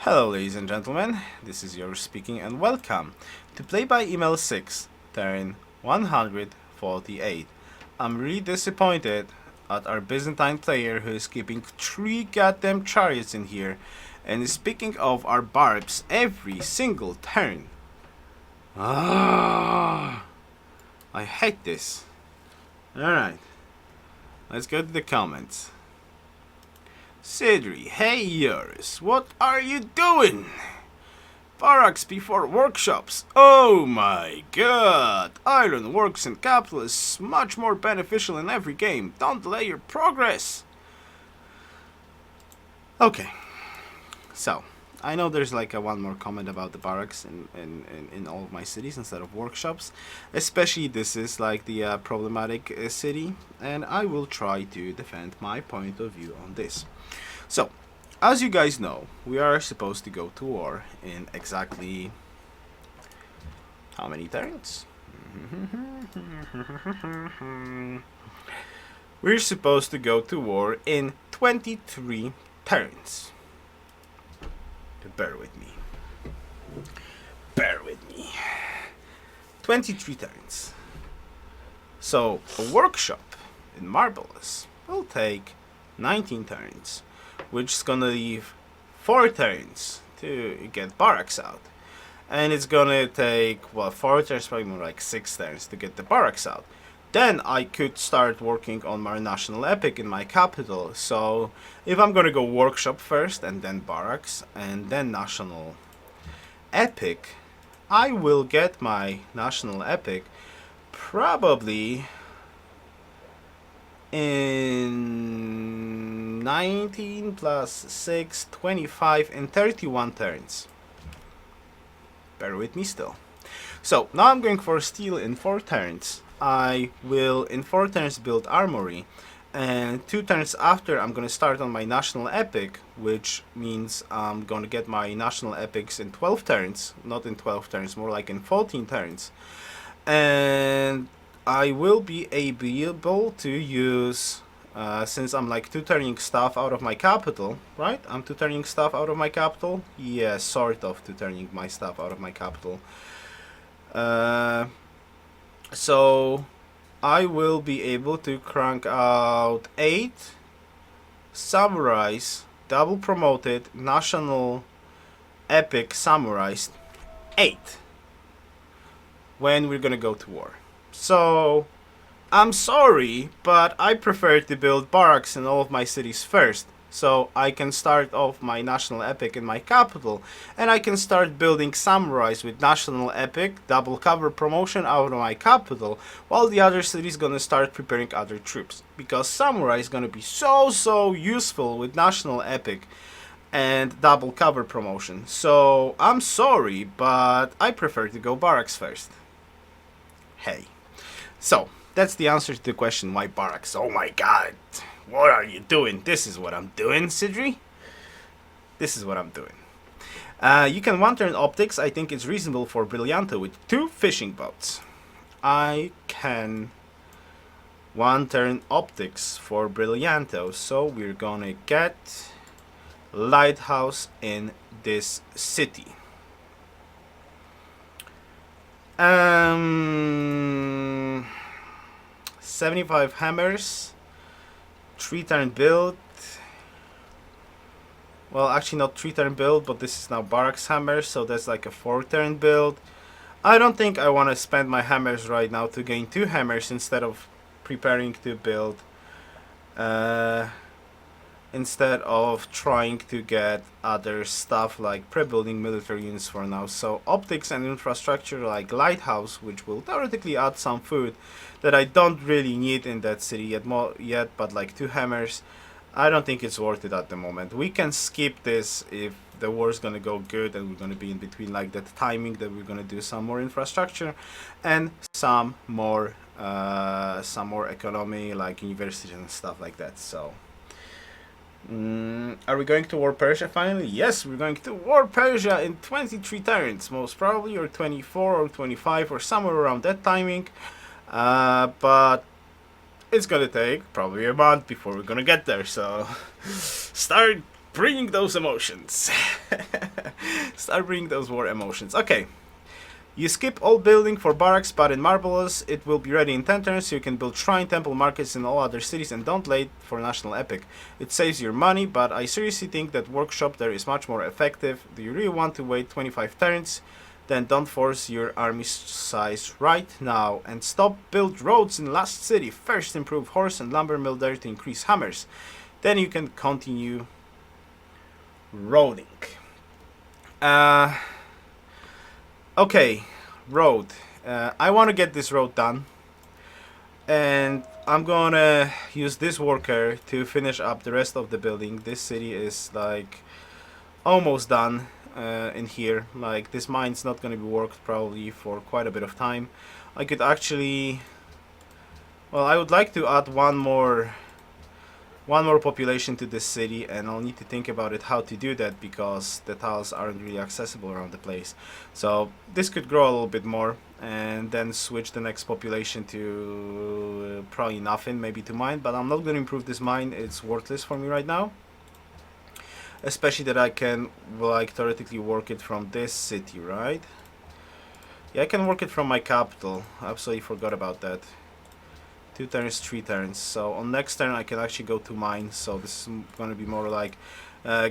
Hello ladies and gentlemen, this is Yoruus speaking and welcome to Play by Email 6, turn 148. I'm really disappointed at our Byzantine player who is keeping 3 goddamn chariots in here and is picking off our barbs every single turn. I hate this. Alright, let's go to the comments. Sidri, hey Yoruus, what are you doing? Barracks before workshops. Oh my god. Iron works and capital is much more beneficial in every game. Don't delay your progress. Okay. So, I know there's like one more comment about the barracks in all of my cities instead of workshops. Especially this is like the problematic city. And I will try to defend my point of view on this. So, as you guys know, we are supposed to go to war in exactly how many turns? We're supposed to go to war in 23 turns. Bear with me. Bear with me. 23 turns. So, a workshop in Marvelous will take 19 turns. Which is gonna leave 4 turns to get barracks out. And it's gonna take, well, 4 turns, probably more like 6 turns to get the barracks out. Then I could start working on my national epic in my capital. So if I'm gonna go workshop first and then barracks and then national epic, I will get my national epic probably in 19 plus 6, 25 and 31 turns. Bear with me still. So now I'm going for steel in 4 turns. I will in 4 turns build armory, and 2 turns after I'm gonna start on my national epic, which means I'm gonna get my national epics in 12 turns, not in 12 turns, more like in 14 turns. And I will be able to use, since I'm like 2-turning stuff out of my capital, right? I'm 2-turning stuff out of my capital? Yeah, sort of 2-turning my stuff out of my capital. So I will be able to crank out 8 samurais, double promoted, national epic samurais, 8, when we're gonna go to war. So, I'm sorry, but I prefer to build barracks in all of my cities first, so I can start off my national epic in my capital, and I can start building samurais with national epic, double cover promotion out of my capital, while the other cities gonna start preparing other troops, because samurai is gonna be so useful with national epic and double cover promotion. So, I'm sorry, but I prefer to go barracks first. Hey. So, that's the answer to the question, why barracks? Oh my god, what are you doing? This is what I'm doing, Sidri. This is what I'm doing. You can 1-turn optics. I think it's reasonable for Brillianto with 2 fishing boats. I can 1-turn optics for Brillianto, so we're gonna get lighthouse in this city. 75 hammers, 3-turn build. Well, actually not 3-turn build, but this is now barracks hammer, so that's like a 4-turn build. I don't think I want to spend my hammers right now to gain 2 hammers instead of preparing to build, instead of trying to get other stuff like pre-building military units for now. So optics and infrastructure like lighthouse, which will theoretically add some food that I don't really need in that city yet, but like 2 hammers, I don't think it's worth it at the moment. We can skip this if the war is gonna go good and we're gonna be in between like that timing that we're gonna do some more infrastructure and some more economy like universities and stuff like that. So are we going to war Persia finally? Yes, we're going to war Persia in 23 turns, most probably, or 24 or 25 or somewhere around that timing. But it's gonna take probably a month before we're gonna get there, so start bringing those emotions. Start bringing those war emotions. Okay. You skip all building for barracks, but in Marvelous it will be ready in 10 turns, so you can build shrine, temple, markets in all other cities, and don't wait for national epic. It saves your money, but I seriously think that workshop there is much more effective. Do you really want to wait 25 turns? Then don't force your army size right now, and stop build roads in last city. First improve horse and lumber mill there to increase hammers. Then you can continue roading. Okay, road. I want to get this road done, and I'm gonna use this worker to finish up the rest of the building. This city is like almost done in here. Like this mine's not gonna be worked probably for quite a bit of time. I could actually, well, I would like to add one more population to this city, and I'll need to think about it how to do that because the tiles aren't really accessible around the place. So this could grow a little bit more, and then switch the next population to probably nothing, maybe to mine, but I'm not going to improve this mine. It's worthless for me right now, especially that I can like theoretically work it from this city, right? Yeah, I can work it from my capital. I absolutely forgot about that. 2 turns, 3 turns. So on next turn I can actually go to mine. So this is going to be more like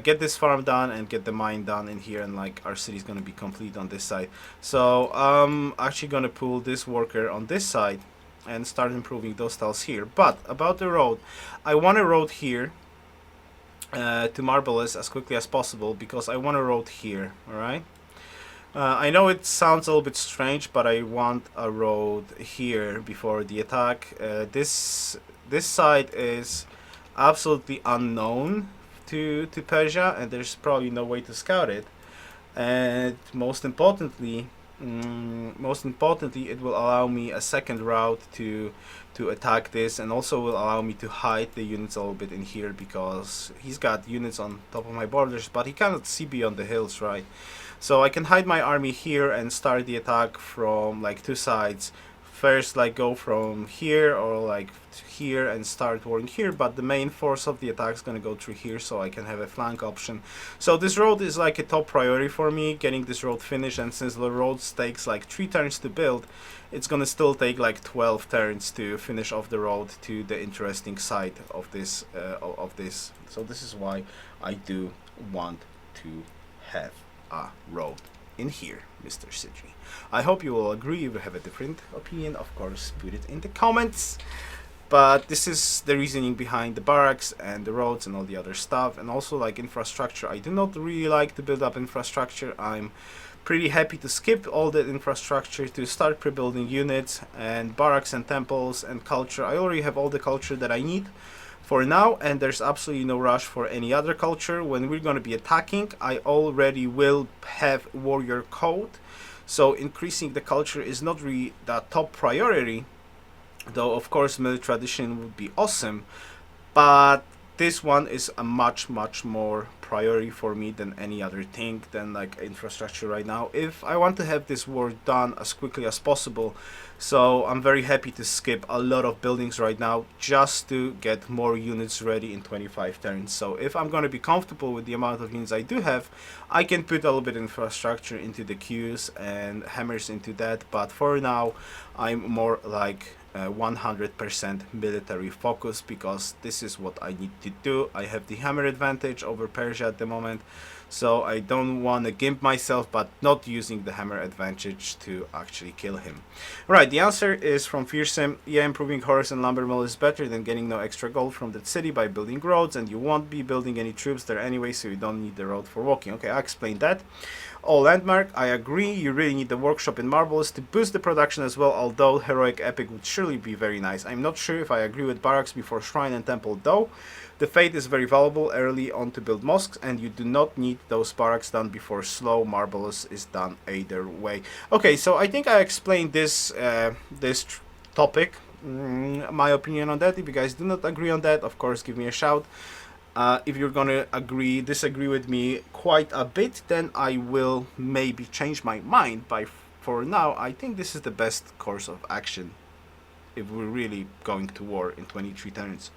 get this farm done and get the mine done in here, and like our city is going to be complete on this side. So I'm actually going to pull this worker on this side and start improving those tiles here. But about the road, I want a road here to Marvelous as quickly as possible because I want a road here. Alright. I know it sounds a little bit strange, but I want a road here before the attack. This side is absolutely unknown to Persia, and there's probably no way to scout it. And most importantly, it will allow me a second route to attack this, and also will allow me to hide the units a little bit in here because he's got units on top of my borders, but he cannot see beyond the hills, right? So I can hide my army here and start the attack from like 2 sides. First, like go from here or like here and start warring here, but the main force of the attack is gonna go through here, so I can have a flank option. So this road is like a top priority for me, getting this road finished, and since the road takes like 3 turns to build, it's gonna still take like 12 turns to finish off the road to the interesting side of this. So this is why I do want to have a road in here, Mr. Sidri. I hope you will agree. If you have a different opinion, of course, put it in the comments. But this is the reasoning behind the barracks and the roads and all the other stuff, and also like infrastructure. I do not really like to build up infrastructure. I'm pretty happy to skip all that infrastructure to start pre-building units and barracks and temples and culture. I already have all the culture that I need for now, and there's absolutely no rush for any other culture. When we're going to be attacking, I already will have warrior code, so increasing the culture is not really the top priority, though of course military tradition would be awesome, but this one is a much more priority for me than any other thing, than like infrastructure right now, if I want to have this war done as quickly as possible. So I'm very happy to skip a lot of buildings right now just to get more units ready in 25 turns. So if I'm going to be comfortable with the amount of units I do have, I can put a little bit of infrastructure into the queues and hammers into that, but for now I'm more like 100% military focus because this is what I need to do. I have the hammer advantage over Persia at the moment, so I don't want to gimp myself, but not using the hammer advantage to actually kill him. Right, the answer is from Fearsome. Yeah, improving horse and lumber mill is better than getting no extra gold from that city by building roads, and you won't be building any troops there anyway, so you don't need the road for walking. Okay, I explained that. Oh, landmark, I agree, you really need the workshop in Marvelous to boost the production as well, although heroic epic would surely be very nice. I'm not sure if I agree with barracks before shrine and temple though. The fate is very valuable early on to build mosques, and you do not need those barracks done before slow Marvelous is done either way. Okay, so I think I explained this topic, my opinion on that. If you guys do not agree on that, of course give me a shout. If you're gonna disagree with me quite a bit, then I will maybe change my mind. But for now, I think this is the best course of action if we're really going to war in 23 turns.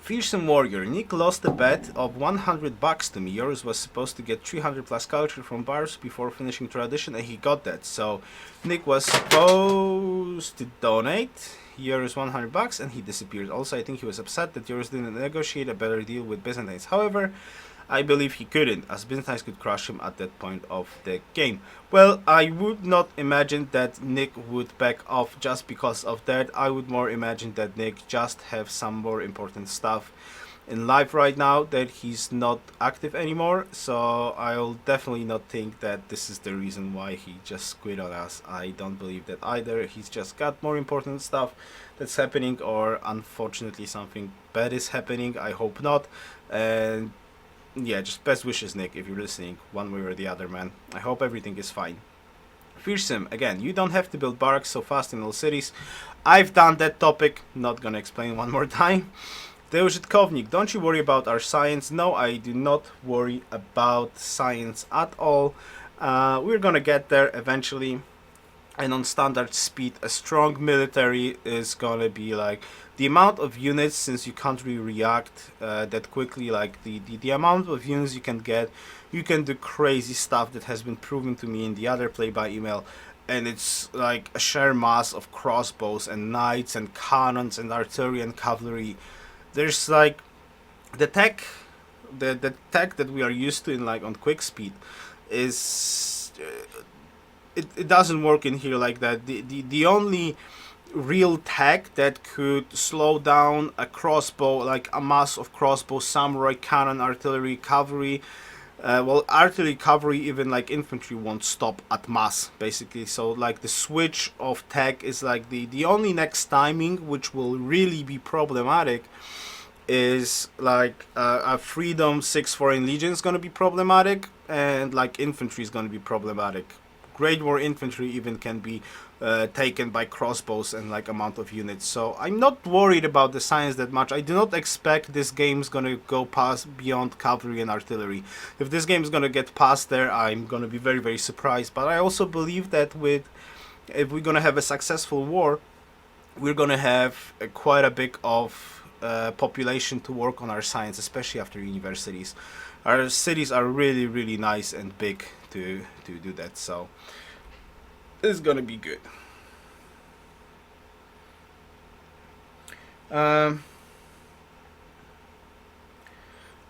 Fearsome Warrior. Nick lost a bet of $100 to me. Yoruus was supposed to get 300 plus culture from bars before finishing tradition, and he got that. So Nick was supposed to donate Yoruus $100, and he disappeared. Also, I think he was upset that Yoruus didn't negotiate a better deal with Byzantines. However, I believe he couldn't, as Byzantines could crush him at that point of the game. Well, I would not imagine that Nick would back off just because of that. I would more imagine that Nick just have some more important stuff in life right now, that he's not active anymore. So I'll definitely not think that this is the reason why he just quit on us. I don't believe that either. He's just got more important stuff that's happening, or unfortunately something bad is happening. I hope not. And yeah, just best wishes, Nick, if you're listening, one way or the other, man. I hope everything is fine. Fearsome, again, you don't have to build barracks so fast in all cities. I've done that topic, not gonna explain one more time. Deużytkownik, don't you worry about our science? No, I do not worry about science at all. We're gonna get there eventually. And on standard speed, a strong military is gonna be like the amount of units, since you can't really react that quickly, like the amount of units you can get, you can do crazy stuff that has been proven to me in the other play by email. And it's like a sheer mass of crossbows and knights and cannons and artillery and cavalry. There's like the tech, the tech that we are used to in like on quick speed is it doesn't work in here like that. The only real tech that could slow down a crossbow, like a mass of crossbow, samurai, cannon, artillery, cavalry. Well, artillery, cavalry, even like infantry won't stop at mass, basically. So like the switch of tech is like the only next timing which will really be problematic is like a Freedom 6 Foreign Legion is going to be problematic, and like infantry is going to be problematic. Great War infantry even can be taken by crossbows and like amount of units. So I'm not worried about the science that much. I do not expect this game is gonna go past beyond cavalry and artillery. If this game is gonna get past there, I'm gonna be very, very surprised. But I also believe that if we're gonna have a successful war, we're gonna have quite a big of population to work on our science, especially after universities. Our cities are really, really nice and big to do that. So it's gonna be good.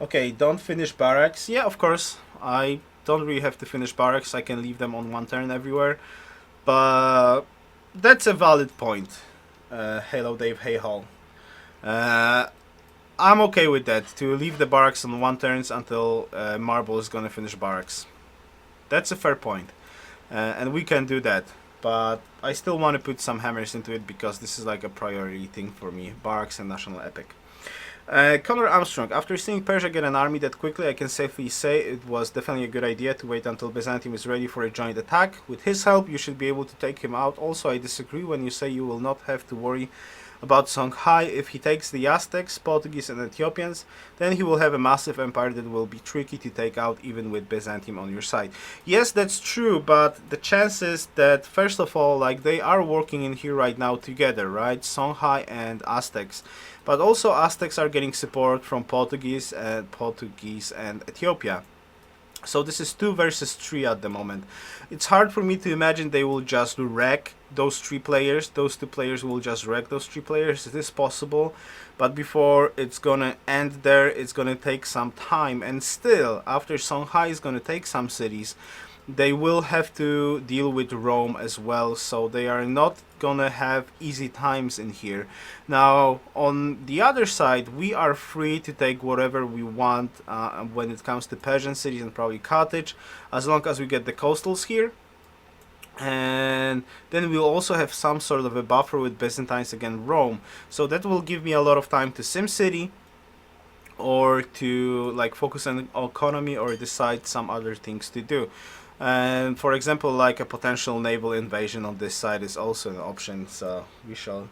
Okay, don't finish barracks. Yeah, of course. I don't really have to finish barracks. I can leave them on one turn everywhere. But that's a valid point. Hello, Dave. Hey, Hall. I'm okay with that, to leave the barracks on one turns until Marble is gonna finish barracks. That's a fair point. And we can do that. But I still want to put some hammers into it because this is like a priority thing for me. Barracks and National Epic. Connor Armstrong, after seeing Persia get an army that quickly, I can safely say it was definitely a good idea to wait until Byzantium is ready for a joint attack. With his help, you should be able to take him out. Also, I disagree when you say you will not have to worry about Songhai. If he takes the Aztecs, Portuguese and Ethiopians, then he will have a massive empire that will be tricky to take out even with Byzantium on your side. Yes, that's true, but the chances that, first of all, like they are working in here right now together, right? Songhai and Aztecs. But also Aztecs are getting support from Portuguese and Ethiopia. So this is 2 versus 3 at the moment. It's hard for me to imagine they will just wreck those 3 players. Those 2 players will just wreck those 3 players. It is possible. But before it's gonna end there, it's gonna take some time. And still, after Songhai is gonna take some cities, they will have to deal with Rome as well. So they are not gonna have easy times in here. Now, on the other side, we are free to take whatever we want when it comes to Persian cities and probably Carthage, as long as we get the coastals here. And then we'll also have some sort of a buffer with Byzantines against Rome. So that will give me a lot of time to SimCity, or to like focus on economy, or decide some other things to do. And for example, like a potential naval invasion on this side is also an option, so we shall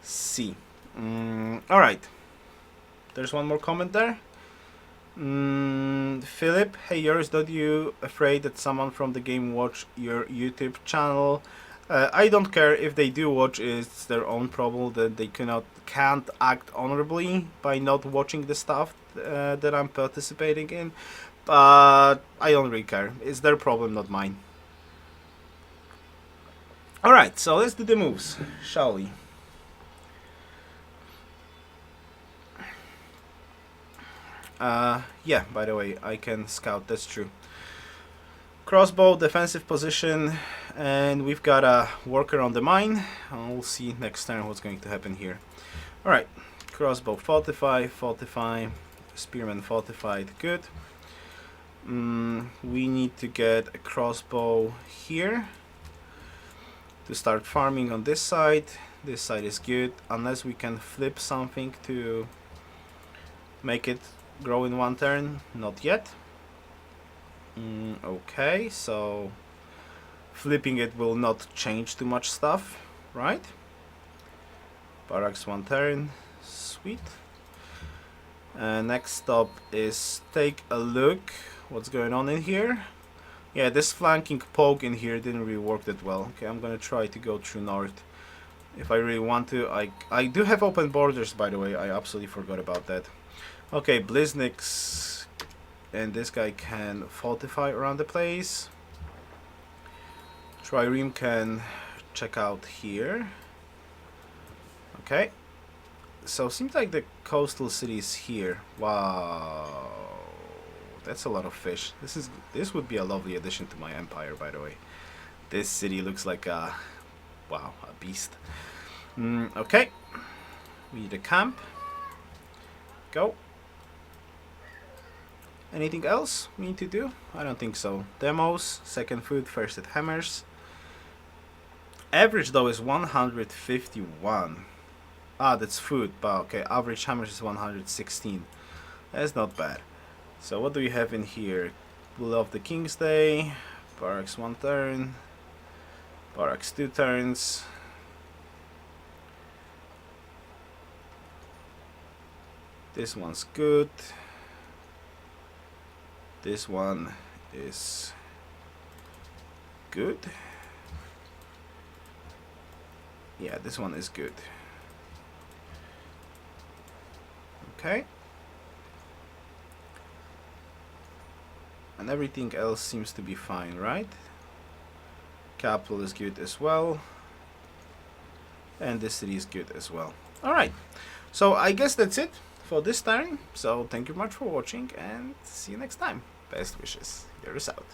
see. Alright, there's one more comment there. Philip, hey Yoruus, don't you afraid that someone from the game watch your YouTube channel? I don't care if they do watch, it's their own problem that they can't act honorably by not watching the stuff that I'm participating in. But I don't really care. It's their problem, not mine. Alright, so let's do the moves, shall we? Yeah, by the way, I can scout, that's true. Crossbow, defensive position, and we've got a worker on the mine. We'll see next turn what's going to happen here. Alright, crossbow fortify, fortify, spearman fortified, good. We need to get a crossbow here to start farming on this side. This side is good, unless we can flip something to make it grow in one turn. Not yet. Okay, so flipping it will not change too much stuff, right? Barracks one turn, sweet. Next stop is take a look what's going on in here. Yeah, this flanking poke in here didn't really work that well. Okay, I'm gonna try to go through north if I really want to. I do have open borders, by the way. I absolutely forgot about that. Okay, Blizniks and this guy can fortify around the place. Trireme can check out here. Okay, so seems like the coastal city is here. Wow, that's a lot of fish. This would be a lovely addition to my empire, by the way. This city looks like a wow, a beast. Okay, we need a camp. Go. Anything else we need to do? I don't think so. Demos, second food, first it hammers. Average though is 151. Ah, that's food, but okay, average hammers is 116. That's not bad. So what do we have in here? Bull of the King's Day, barracks one turn, barracks two turns. This one's good. This one is good. Yeah, this one is good. Okay. And everything else seems to be fine, right? Capital is good as well. And this city is good as well. Alright. So I guess that's it for this time. So thank you much for watching and see you next time. Best wishes. Yoruus out.